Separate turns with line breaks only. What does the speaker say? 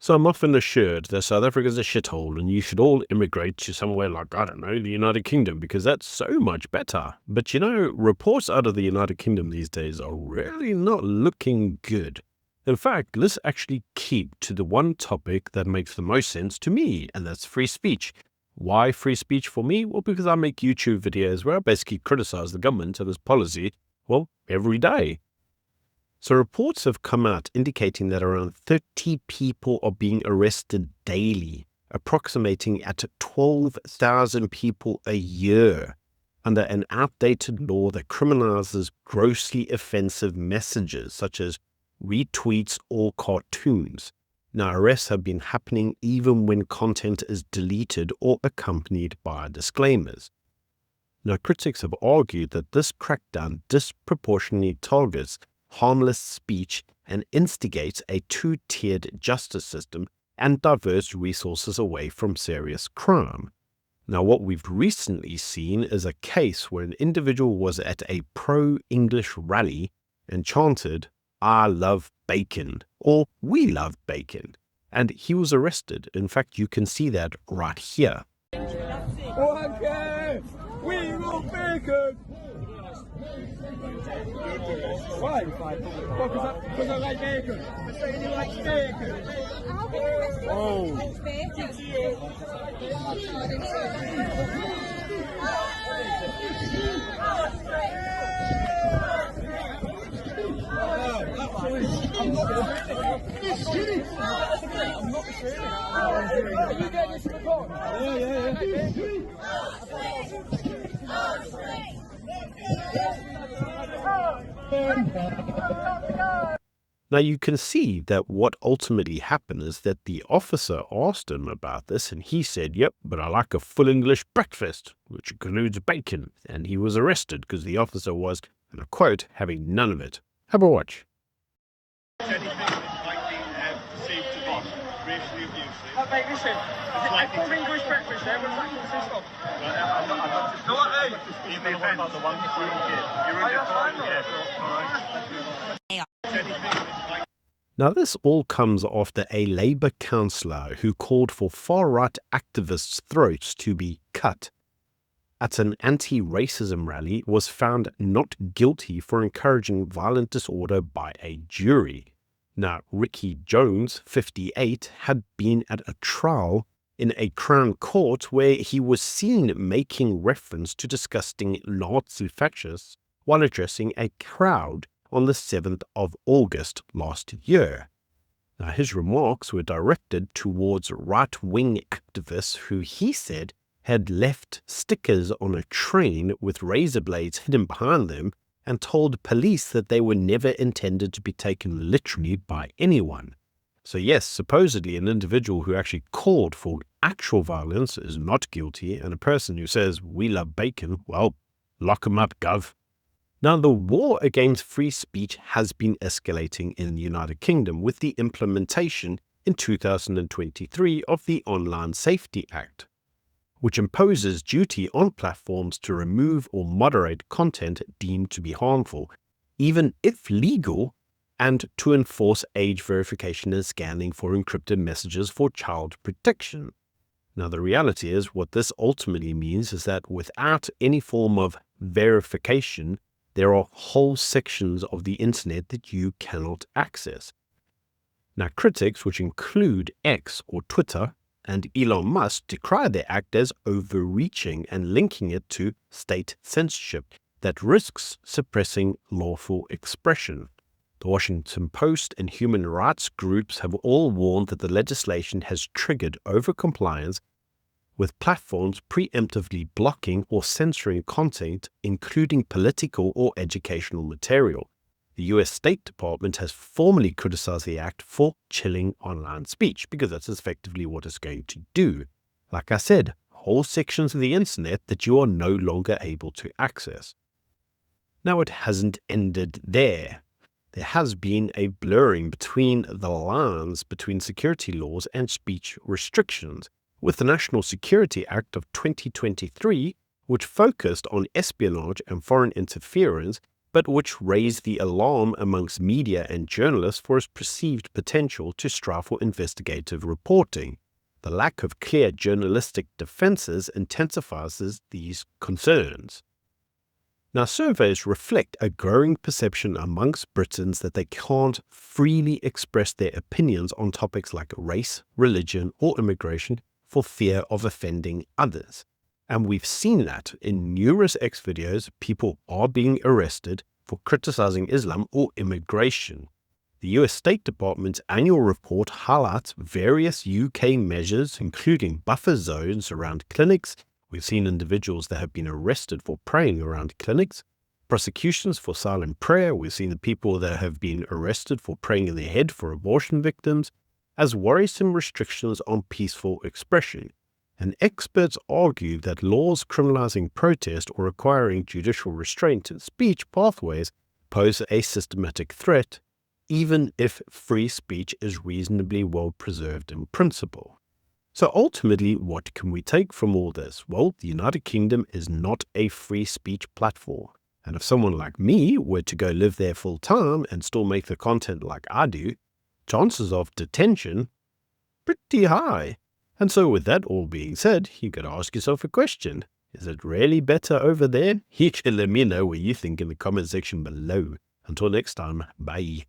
So I'm often assured that South Africa is a shithole and you should all immigrate to somewhere like, I don't know, the United Kingdom, because that's so much better. But reports out of the United Kingdom these days are really not looking good. In fact, let's actually keep to the one topic that makes the most sense to me, and that's free speech. Why free speech for me? Well, because I make YouTube videos where I basically criticize the government and its policy, well, every day. So reports have come out indicating that around 30 people are being arrested daily, approximating at 12,000 people a year, under an outdated law that criminalizes grossly offensive messages such as retweets or cartoons. Now, arrests have been happening even when content is deleted or accompanied by disclaimers. Now, critics have argued that this crackdown disproportionately targets harmless speech and instigates a two-tiered justice system and diverts resources away from serious crime. Now, what we've recently seen is a case where an individual was at a pro-English rally and chanted, "I love bacon," or "We love bacon," and he was arrested. In fact, you can see that right here.
Okay, we love bacon. Why? Because I like bacon. I say he likes bacon. Oh. I'm not Are you getting this report?
Now you can see that what ultimately happened is that the officer asked him about this and he said, "Yep, but I like a full English breakfast, which includes bacon," and he was arrested because the officer was, and I quote, having none of it. Have a watch.
Anything that might be perceived to be racially abusive. Mate, listen, a full English breakfast there, what does that consist of? I'm not just... No, what, in the event of the one you're in your phone, yeah.
Now this all comes after a Labour councillor who called for far-right activists' throats to be cut at an anti-racism rally was found not guilty for encouraging violent disorder by a jury. Now, Ricky Jones, 58, had been at a trial in a Crown Court where he was seen making reference to disgusting Nazi fascists while addressing a crowd on the 7th of August last year. Now, his remarks were directed towards right-wing activists who he said had left stickers on a train with razor blades hidden behind them and told police that they were never intended to be taken literally by anyone. So yes, supposedly an individual who actually called for actual violence is not guilty, and a person who says, "We love bacon," well, lock him up, gov. Now, the war against free speech has been escalating in the United Kingdom with the implementation in 2023 of the Online Safety Act, which imposes duty on platforms to remove or moderate content deemed to be harmful, even if legal, and to enforce age verification and scanning for encrypted messages for child protection. Now, the reality is what this ultimately means is that without any form of verification, there are whole sections of the internet that you cannot access. Now, critics, which include X or Twitter, and Elon Musk, decry the act as overreaching and linking it to state censorship that risks suppressing lawful expression. The Washington Post and human rights groups have all warned that the legislation has triggered overcompliance, with platforms preemptively blocking or censoring content, including political or educational material. The US State Department has formally criticized the act for chilling online speech, because that's effectively what it's going to do. Like I said, whole sections of the internet that you are no longer able to access. Now, it hasn't ended there. There has been a blurring between the lines between security laws and speech restrictions, with the National Security Act of 2023, which focused on espionage and foreign interference, but which raised the alarm amongst media and journalists for its perceived potential to strive for investigative reporting. The lack of clear journalistic defenses intensifies these concerns. Now, surveys reflect a growing perception amongst Britons that they can't freely express their opinions on topics like race, religion, or immigration for fear of offending others. And we've seen that in numerous X videos, people are being arrested for criticizing Islam or immigration. The US State Department's annual report highlights various UK measures, including buffer zones around clinics. We've seen individuals that have been arrested for praying around clinics, prosecutions for silent prayer. We've seen the people that have been arrested for praying in their head for abortion victims, as worrisome restrictions on peaceful expression. And experts argue that laws criminalizing protest or requiring judicial restraint in speech pathways pose a systematic threat, even if free speech is reasonably well preserved in principle. So ultimately, what can we take from all this? Well, the United Kingdom is not a free speech platform. And if someone like me were to go live there full time and still make the content like I do, chances of detention pretty high. And so with that all being said, you got to ask yourself a question. Is it really better over there? You can let me know what you think in the comment section below. Until next time, bye.